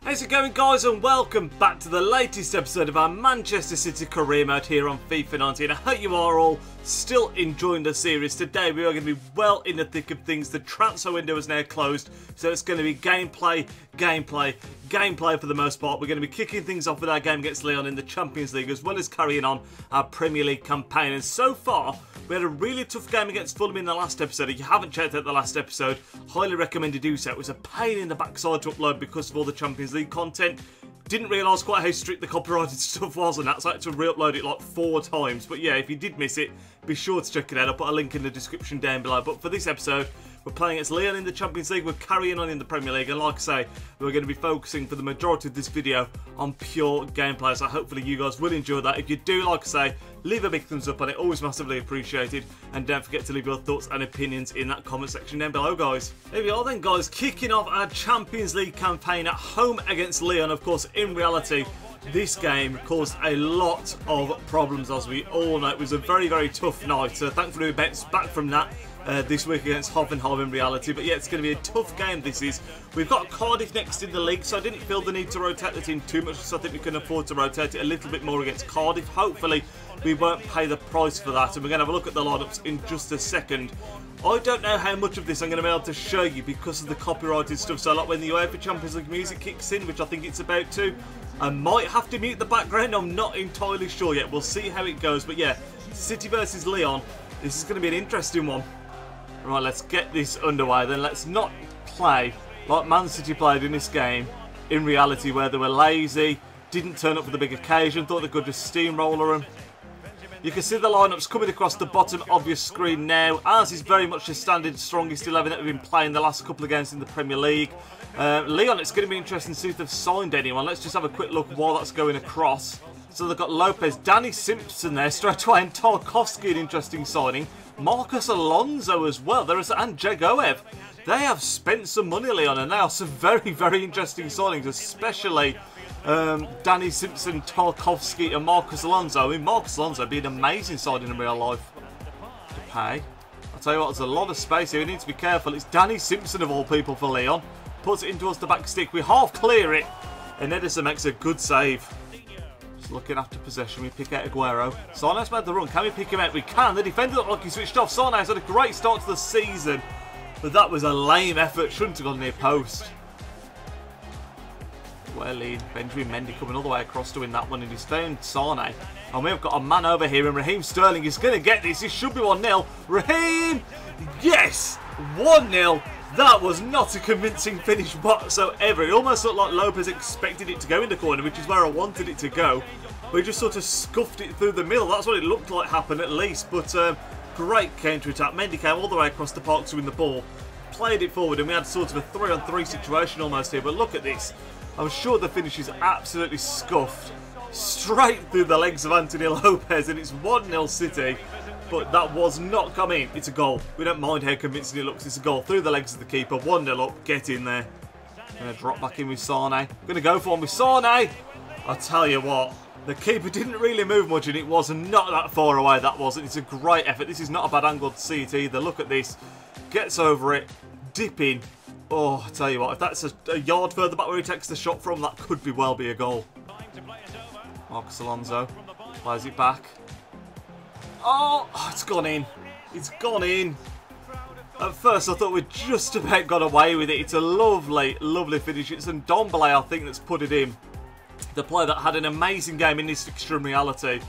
How's it going, guys, and welcome back to the latest episode of our Manchester City career mode here on FIFA 19. I hope you are all still enjoying the series. Today we are going to be well in the thick of things. The transfer window is now closed, so it's going to be gameplay for the most part. We're going to be kicking things off with our game against Lyon in the Champions League, as well as carrying on our Premier League campaign. And so far, we had a really tough game against Fulham in the last episode. If you haven't checked out the last episode, highly recommend you do so. It was a pain in the backside to upload because of all the Champions League content. Didn't realise quite how strict the copyrighted stuff was, and that's so I had to re-upload it like 4 times. But yeah, if you did miss it, be sure to check it out. I'll put a link in the description down below. But for this episode, we're playing against Lyon in the Champions League. We're carrying on in the Premier League, and like I say, we're going to be focusing for the majority of this video on pure gameplay. So hopefully you guys will enjoy that. If you do, like I say, leave a big thumbs up on it. Always massively appreciated. And don't forget to leave your thoughts and opinions in that comment section down below, guys. Here we are then, guys, kicking off our Champions League campaign at home against Lyon. Of course, in reality, this game caused a lot of problems, as we all know. It was a very, very tough night. So thankfully we bounced back from that this week against Hoffenheim in reality. But yeah, it's going to be a tough game, this is. We've got Cardiff next in the league, so I didn't feel the need to rotate the team too much, so I think we can afford to rotate it a little bit more against Cardiff. Hopefully we won't pay the price for that, and we're going to have a look at the lineups in just a second. I don't know how much of this I'm going to be able to show you because of the copyrighted stuff. So like when the UEFA Champions League music kicks in, which I think it's about to, I might have to mute the background. I'm not entirely sure yet. We'll see how it goes. But yeah, City versus Lyon. This is going to be an interesting one. Right, let's get this underway then. Let's not play like Man City played in this game in reality, where they were lazy, didn't turn up for the big occasion, thought they could just steamroller them. You can see the lineups coming across the bottom of your screen now. Ours is very much the standard strongest 11 that we've been playing the last couple of games in the Premier League. Lyon, it's going to be interesting to see if they've signed anyone. Let's just have a quick look while that's going across. So they've got Lopez, Danny Simpson there straight away, and Tarkowski, an interesting signing. Marcus Alonso as well, and Jagoev. They have spent some money, Lyon, and they are some very, very interesting signings, especially Danny Simpson, Tarkowski and Marcus Alonso. I mean, Marcus Alonso would be an amazing signing in real life to pay. I'll tell you what, there's a lot of space here. We need to be careful. It's Danny Simpson, of all people, for Lyon. Puts it in towards the back stick. We half clear it, and Edison makes a good save. Just looking after possession, we pick out Aguero. Sane's made the run. Can we pick him out? We can. The defender looked like he switched off. Sane's had a great start to the season, but that was a lame effort. Shouldn't have gone near post. Well, lead. Benjamin Mendy coming all the way across to win that one, and he's found Sane. And we've got a man over here, and Raheem Sterling is going to get this. It should be 1-0. Raheem! Yes! 1-0. That was not a convincing finish whatsoever. It almost looked like Lopez expected it to go in the corner, which is where I wanted it to go. But he just sort of scuffed it through the middle. That's what it looked like happened, at least. But great counter-attack. Mendy came all the way across the park to win the ball. Played it forward, and we had sort of a 3-on-3 situation almost here. But look at this. I'm sure the finish is absolutely scuffed. Straight through the legs of Anthony Lopez, and it's 1-0 City. But that was not coming. It's a goal. We don't mind how convincing it looks. It's a goal through the legs of the keeper. 1-0 up. Get in there. Going to drop back in with Sane. Going to go for one with Sane. I'll tell you what. The keeper didn't really move much, and it was not that far away. That wasn't. It's a great effort. This is not a bad angle to see it either. Look at this. Gets over it. Dip in. Oh, I tell you what. If that's a yard further back where he takes the shot from, that could well be a goal. Marcus Alonso plays it back. Oh, it's gone in. It's gone in. At first, I thought we'd just about got away with it. It's a lovely, lovely finish. It's Ndombele, I think, that's put it in. The player that had an amazing game in this fixture in reality.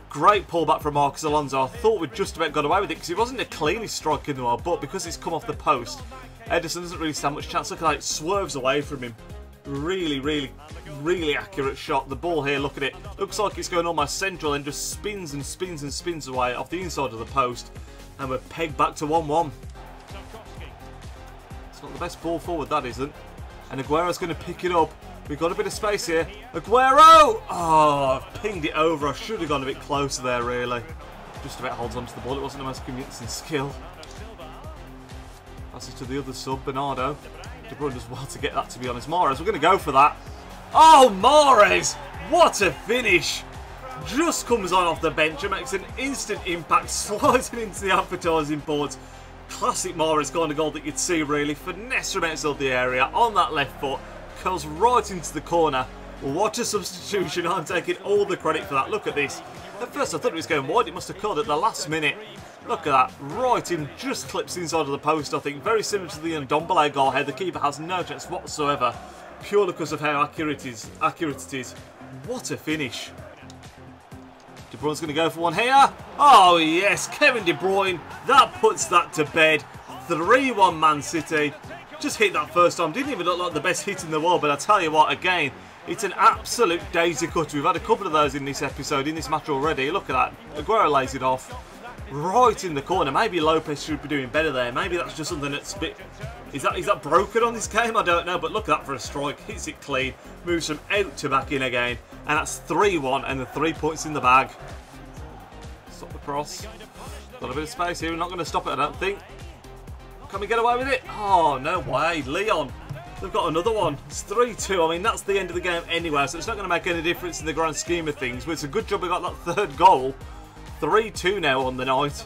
Great pullback from Marcus Alonso. I thought we'd just about got away with it because it wasn't the cleanest strike in the world, but because it's come off the post, Edison doesn't really stand much chance. Look at that, it swerves away from him. Really, really, really accurate shot. The ball here, look at it. Looks like it's going almost central and just spins and spins and spins away off the inside of the post. And we're pegged back to 1-1. It's not the best ball forward, that isn't. And Aguero's going to pick it up. We've got a bit of space here. Aguero! Oh, I've pinged it over. I should have gone a bit closer there, really. Just about holds onto the ball. It wasn't the most convincing skill. Passes to the other sub, Bernardo. De Bruyne does well to get that, to be honest. Mahrez, we're going to go for that. Oh, Mahrez! What a finish! Just comes on off the bench and makes an instant impact, sliding into the advertising boards. Classic Mahrez kind of goal that you'd see, really. Finesse from outside the area on that left foot. curls right into the corner. What a substitution. I'm taking all the credit for that. Look at this. At first I thought it was going wide. It must have curled at the last minute. Look at that. Right in, just clips inside of the post, I think. Very similar to the Ndombele goal here. The keeper has no chance whatsoever. Purely because of how accurate it is. What a finish. De Bruyne's going to go for one here. Oh yes, Kevin De Bruyne. That puts that to bed. 3-1 Man City. Just hit that first time. Didn't even look like the best hit in the world, but I tell you what, again, it's an absolute daisy cutter. We've had a couple of those in this episode, in this match already. Look at that. Aguero lays it off. Right in the corner. Maybe Lopez should be doing better there. Maybe that's just something that's a bit... Is that broken on this game? I don't know, but look at that for a strike. Hits it clean. Moves from out to back in again. And that's 3-1 and the 3 points in the bag. Stop the cross. Got a bit of space here. We're not going to stop it, I don't think. Can we get away with it? Oh, no way. Lyon. They've got another one. It's 3-2. I mean, that's the end of the game anyway, so it's not going to make any difference in the grand scheme of things. But it's a good job we got that third goal. 3-2 now on the night.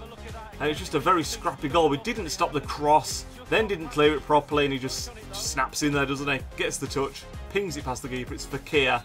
And it's just a very scrappy goal. We didn't stop the cross, then didn't clear it properly, and he just snaps in there, doesn't he? Gets the touch, pings it past the keeper. It's Fakir.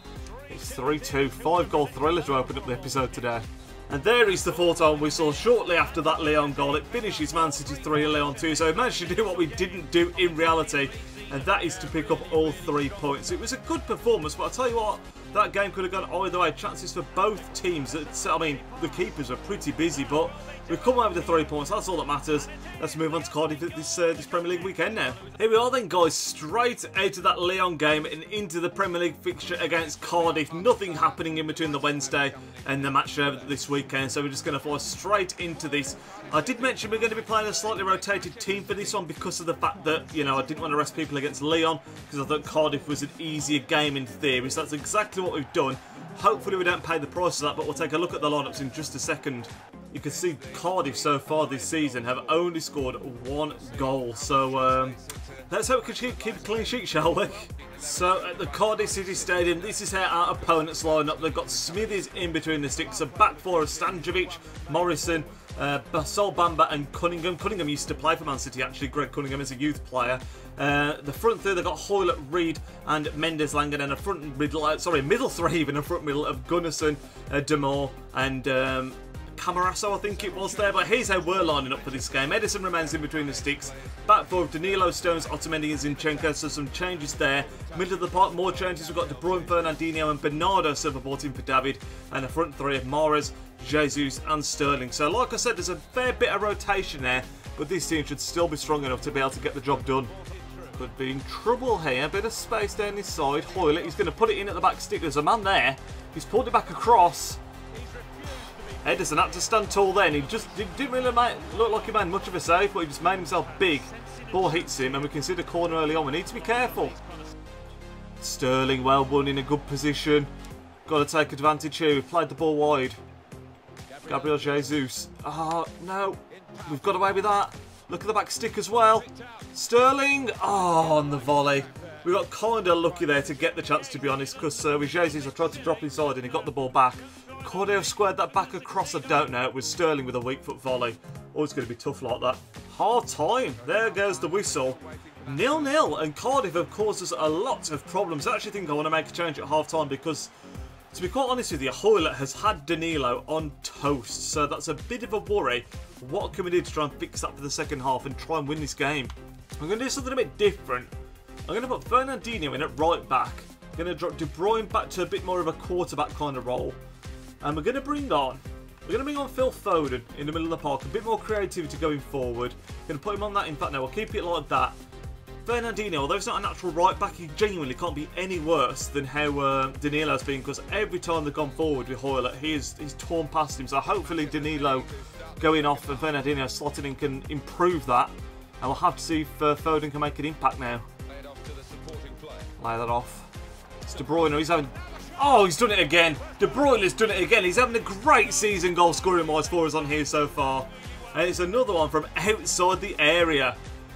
It's 3-2. 5-goal thriller to open up the episode today. And there is the 4-time whistle. Shortly after that Lyon goal, it finishes Man City 3, Lyon 2. So we managed to do what we didn't do in reality, and that is to pick up all 3 points. It was a good performance, but I'll tell you what, that game could have gone either way. Chances for both teams. I mean, the keepers are pretty busy, but we've come away with the 3 points. That's all that matters. Let's move on to Cardiff this Premier League weekend now. Here we are then, guys. Straight out of that Lyon game and into the Premier League fixture against Cardiff. Nothing happening in between the Wednesday and the match this weekend, so we're just going to fly straight into this. I did mention we're going to be playing a slightly rotated team for this one because of the fact that, you know, I didn't want to rest people against Lyon because I thought Cardiff was an easier game in theory. So that's exactly what we've done. Hopefully we don't pay the price of that, but we'll take a look at the lineups in just a second. You can see Cardiff so far this season have only scored 1 goal. So let's hope we can keep a clean sheet, shall we? So at the Cardiff City Stadium, this is how our opponents line up. They've got Smithies in between the sticks. So back four of Stankovic, Morrison, Sol Bamba and Cunningham. Cunningham used to play for Man City actually. Greg Cunningham is a youth player. The front three, they've got Hoylett, Reed and Mendes Langen, and a middle three even, a front middle of Gunnarsson, Demore and Camarasso, I think it was there. But here's how we're lining up for this game. Edison remains in between the sticks. Back four of Danilo, Stones, Otamendi and Zinchenko, so some changes there. Middle of the park, more changes. We've got De Bruyne, Fernandinho and Bernardo Silva brought in for David, and a front three of Mahrez, Jesus and Sterling. So like I said, there's a fair bit of rotation there, but this team should still be strong enough to be able to get the job done. Could be in trouble here. A bit of space down this side. Hoylett, he's going to put it in at the back stick. There's a man there. He's pulled it back across. Edison had to stand tall then. He just didn't really look like he made much of a save, but he just made himself big. Ball hits him, and we consider corner early on. We need to be careful. Sterling, well won, in a good position. Got to take advantage here. We've played the ball wide. Gabriel Jesus. Oh, no. We've got away with that. Look at the back stick as well. Sterling. Oh, on the volley. We got kind of lucky there to get the chance, to be honest, because with Jesus, I tried to drop inside and he got the ball back. Could have squared that back across, I don't know. It was Sterling with a weak foot volley. Always going to be tough like that. Hard time. There goes the whistle. 0-0, and Cardiff have caused us a lot of problems. I actually think I want to make a change at half time because, to be quite honest with you, Hoylett has had Danilo on toast. So that's a bit of a worry. What can we do to try and fix that for the second half and try and win this game? I'm going to do something a bit different. I'm going to put Fernandinho in at right back. I'm going to drop De Bruyne back to a bit more of a quarterback kind of role. And we're going to bring on Phil Foden in the middle of the park. A bit more creativity going forward. Going to put him on that. In fact, no, we'll keep it like that. Fernandinho, although he's not a natural right back, he genuinely can't be any worse than how Danilo's been, because every time they've gone forward with Hoylett, he's torn past him. So hopefully Danilo going off and Fernandinho slotting in can improve that. And we'll have to see if Foden can make an impact now. Lay that off. It's De Bruyne. He's having... Oh, he's done it again. De Bruyne has done it again. He's having a great season goal scoring wise for us on here so far. And it's another one from outside the area.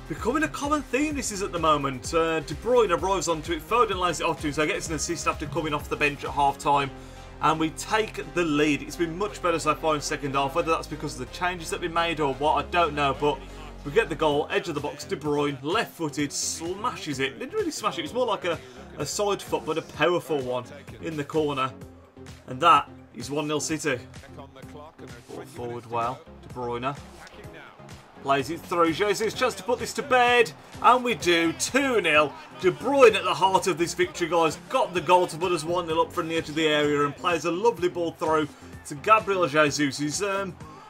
Becoming a common theme this is at the moment. De Bruyne arrives onto it. Foden lays it off to him, so he gets an assist after coming off the bench at half time. And we take the lead. It's been much better so far in second half. Whether that's because of the changes that we made or what, I don't know. But We get the goal, edge of the box, De Bruyne, left-footed, smashes it. Didn't really smash it, it was more like a side foot, but a powerful one in the corner. And that is 1-0 City. Ball forward well, De Bruyne. Plays it through, Jesus, chance to put this to bed, and we do, 2-0. De Bruyne at the heart of this victory, guys, got the goal to put us 1-0 up from the edge of the area and plays a lovely ball through to Gabriel Jesus.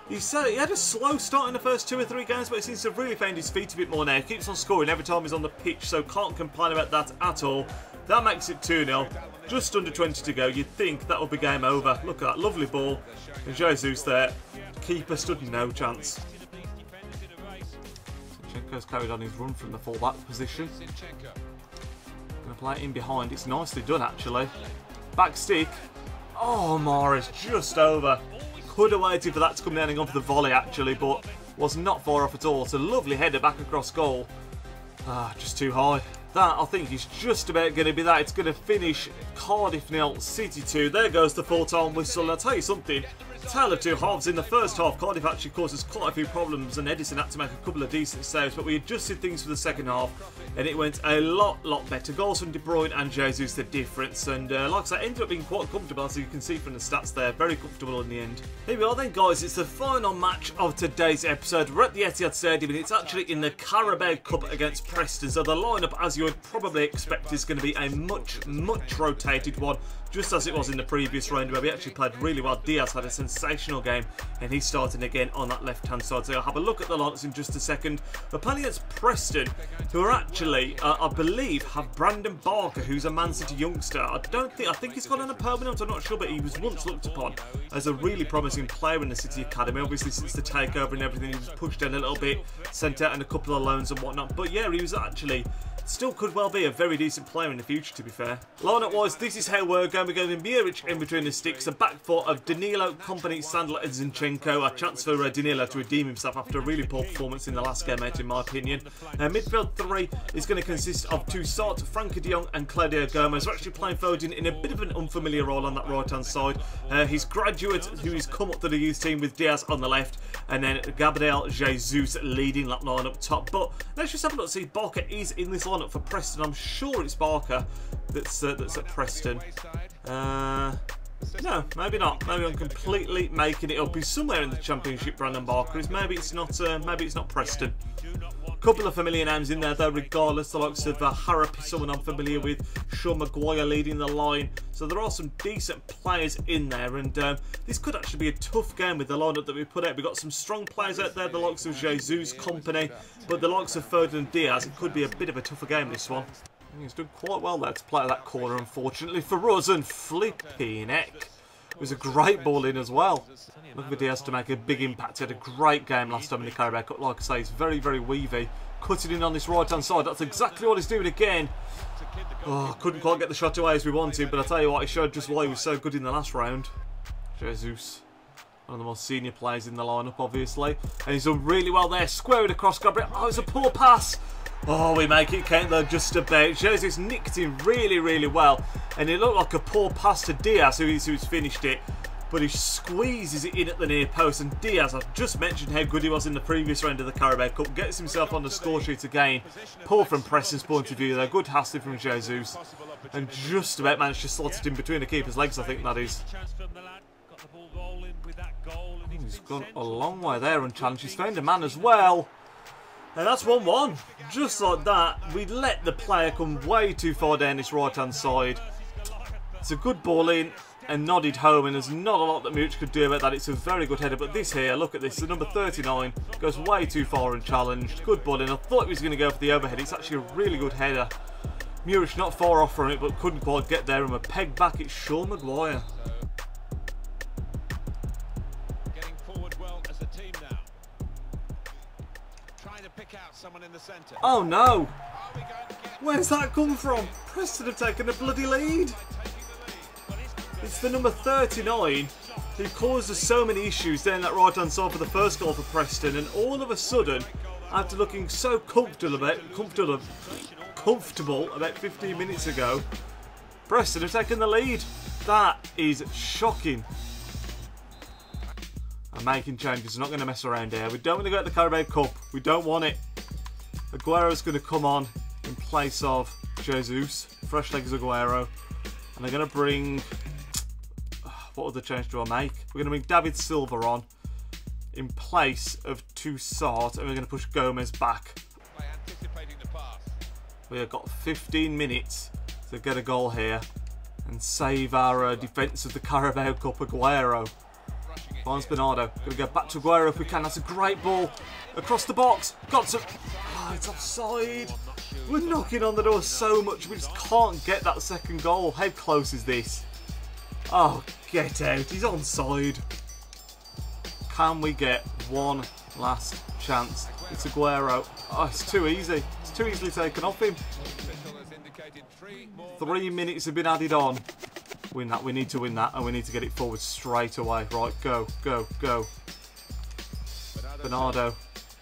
He had a slow start in the first 2 or 3 games, but he seems to have really found his feet a bit more now. He keeps on scoring every time he's on the pitch, so can't complain about that at all. That makes it 2-0. Just under 20 to go. You'd think that would be game over. Look at that lovely ball. And Jesus there. Keeper stood no chance. Zinchenko's carried on his run from the full-back position. Going to play it in behind. It's nicely done, actually. Back stick. Oh, Morris, just over. Could have waited for that to come down and gone for the volley, actually, but was not far off at all. It's a lovely header back across goal. Just too high. That, I think, is just about going to be that. It's going to finish Cardiff 0, City 2. There goes the full-time whistle. And I'll tell you something. Tale of two halves. In the first half, Cardiff actually caused us quite a few problems, and Edison had to make a couple of decent saves, but we adjusted things for the second half, and it went a lot better. Goals from De Bruyne and Jesus, the difference, and like I said, ended up being quite comfortable, as you can see from the stats there. Very comfortable in the end. Here we are then, guys. It's the final match of today's episode. We're at the Etihad Stadium, and it's actually in the Carabao Cup against Preston, so the lineup, as you would probably expect, is going to be a much rotated one, just as it was in the previous round, where we actually played really well. Diaz had a sensational game, and he's starting again on that left-hand side. So I'll have a look at the lineups in just a second. We're playing against Preston, who are actually, I believe, have Brandon Barker, who's a Man City youngster. I think he's gone on a permanent, I'm not sure, but he was once looked upon as a really promising player in the City Academy. Obviously, since the takeover and everything, he was pushed down a little bit, sent out on a couple of loans and whatnot. But yeah, he was actually... still could well be a very decent player in the future, to be fair. Line-up-wise, this is how we're going. We're going to Muric in between the sticks. A back four of Danilo, Kompany, Sandler and Zinchenko. A chance for Danilo to redeem himself after a really poor performance in the last game out, in my opinion. Midfield 3 is going to consist of Toussaint, Frankie de Jong and Claudio Gomez. We're actually playing Foden in a bit of an unfamiliar role on that right-hand side. His graduate, who has come up to the youth team with Diaz on the left, and then Gabriel Jesus leading that line up top. But let's just have a look, see Barker is in this line for Preston. I'm sure it's Barker that's at Preston. No, maybe not. Maybe I'm completely making it up. He's somewhere in the Championship, Brandon Barker is. Maybe it's not Preston. Couple of familiar names in there though, regardless. The likes of Harrop is someone I'm familiar with. Sean Maguire leading the line. So there are some decent players in there, and this could actually be a tough game with the lineup that we put out. We've got some strong players out there, the likes of Jesus, Kompany, but the likes of Foden and Diaz, it could be a bit of a tougher game, this one. He's done quite well there to play that corner, unfortunately for us, and flipping heck. It was a great ball in as well. Look for Diaz to make a big impact. He had a great game last time in the Carabao Cup. Like I say, he's very weavy. Cutting in on this right-hand side. That's exactly what he's doing again. Oh, couldn't quite get the shot away as we wanted, but I tell you what, he showed just why he was so good in the last round. Jesus. One of the most senior players in the lineup, obviously. And he's done really well there. Squared across Gabriel. Oh, it's a poor pass. Oh, we make it count though, just about. Jesus nicked him really well. And it looked like a poor pass to Diaz, who's finished it. But he squeezes it in at the near post. And Diaz, I've just mentioned how good he was in the previous round of the Carabao Cup. Gets himself on the score sheet again. Poor from Preston's point of view there. Good hassling from Jesus. And just about managed to slot it in between the keeper's legs, I think that is. He's gone a long way there unchallenged. He's found a man as well. And that's 1-1. Just like that, we let the player come way too far down this right-hand side. It's a good ball in and nodded home, and there's not a lot that Muric could do about that. It's a very good header, but this here, look at this, the number 39 goes way too far unchallenged. Good ball in. I thought he was going to go for the overhead. It's actually a really good header. Muric not far off from it, but couldn't quite get there, and we're pegged back. It's Sean Maguire. Oh no! Where's that come from? Preston have taken a bloody lead. It's the number 39 who caused us so many issues down that right hand side for the first goal for Preston, and all of a sudden, after looking so comfortable about 15 minutes ago, Preston have taken the lead. That is shocking. I'm making changes. We're not going to mess around here. We don't want to go at the Carabao Cup. We don't want it. Aguero's going to come on in place of Jesus. Fresh legs Aguero. And they're going to bring... What other change do I make? We're going to bring David Silva on in place of Toussaint. And we're going to push Gomez back. We've got 15 minutes to get a goal here and save our defence of the Carabao Cup. Aguero. Finds Bernardo. Going to go back to Aguero if we can. That's a great ball. Across the box. Got to... Oh, it's offside. We're knocking on the door so much. We just can't get that second goal. How close is this? Oh, get out. He's onside. Can we get one last chance? It's Aguero. Oh, it's too easy. It's too easily taken off him. 3 minutes have been added on. Win that. We need to win that, and we need to get it forward straight away. Right, go, go, go. Bernardo.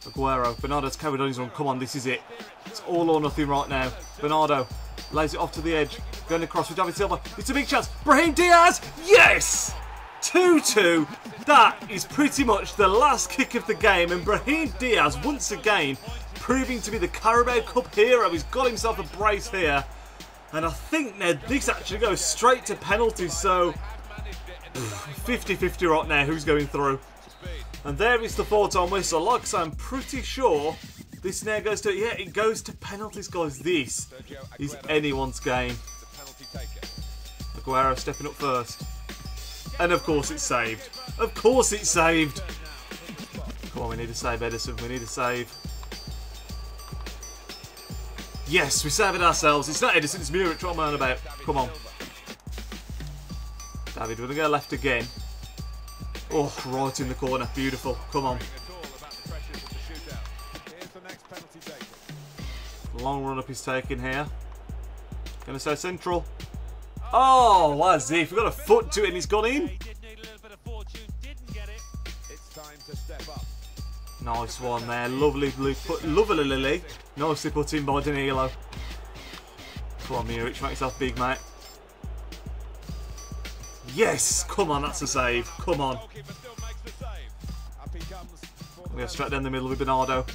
Aguero. Bernardo's carried on his run. Come on, this is it. It's all or nothing right now. Bernardo lays it off to the edge. Going across with David Silva. It's a big chance. Brahim Diaz. Yes! 2-2. That is pretty much the last kick of the game. And Brahim Diaz, once again, proving to be the Carabao Cup hero. He's got himself a brace here. And I think, Ned, this actually goes straight to penalties. So, 50-50 right now. Who's going through? And there is the 4-time whistle. Like I say, I'm pretty sure this now goes to... Yeah, it goes to penalties, guys. This is anyone's game. Aguero stepping up first. And of course it's saved. Of course it's saved. Come on, we need to save Edison. We need to save. Yes, we saved it ourselves. It's not Edison, it's Muric. What am I on about? Come on. David, we're going to go left again. Oh, right in the corner. Beautiful. Come on. Long run up he's taking here. Going to say central. Oh, as if we've got a foot to it and he's gone in. Nice one there. Lovely nicely put in by Danilo. Come on, Muric, make yourself big, mate. Yes! Come on, that's a save. Come on. We go straight down the middle with Bernardo.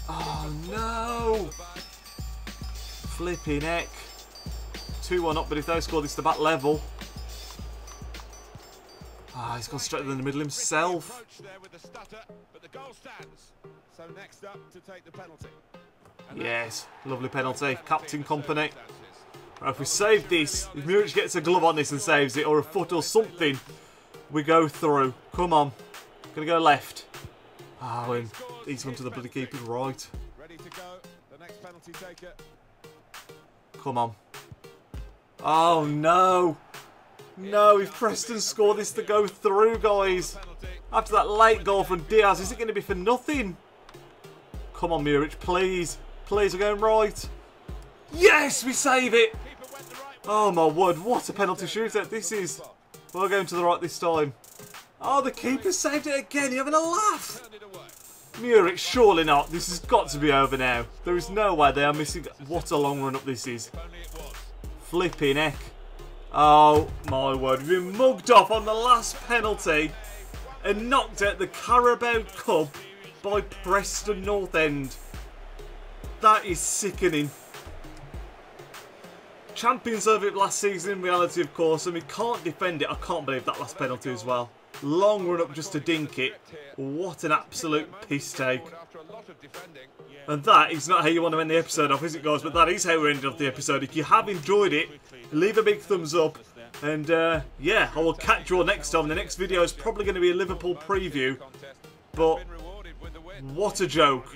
Oh, no! Flipping heck. 2-1 up, but if they score this to back level. Ah, he's gone straight in the middle himself. Yes, lovely penalty. Captain company. Right, if we save this, if Muric gets a glove on this and saves it, or a foot or something, we go through. Come on. Gonna go left. Oh, and he's gone to the bloody keeper's right. Come on. Oh, no. No, if Preston score this to go through, guys. After that late goal from Diaz, is it going to be for nothing? Come on, Muric, please. Please, we're going right. Yes, we save it. Oh, my word. What a penalty shootout this is. We're going to the right this time. Oh, the keeper saved it again. You're having a laugh. Muric, surely not. This has got to be over now. There is no way they are missing. What a long run up this is. Flipping heck. Oh my word, we've been mugged off on the last penalty and knocked at the Carabao Cup by Preston North End. That is sickening. Champions of it last season in reality, of course, and we can't defend it. I can't believe that last penalty as well. Long run up just to dink it. What an absolute piss take. And that is not how you want to end the episode off, is it, guys? But that is how we ended off the episode. If you have enjoyed it, leave a big thumbs up. And yeah, I will catch you all next time. The next video is probably going to be a Liverpool preview. But what a joke.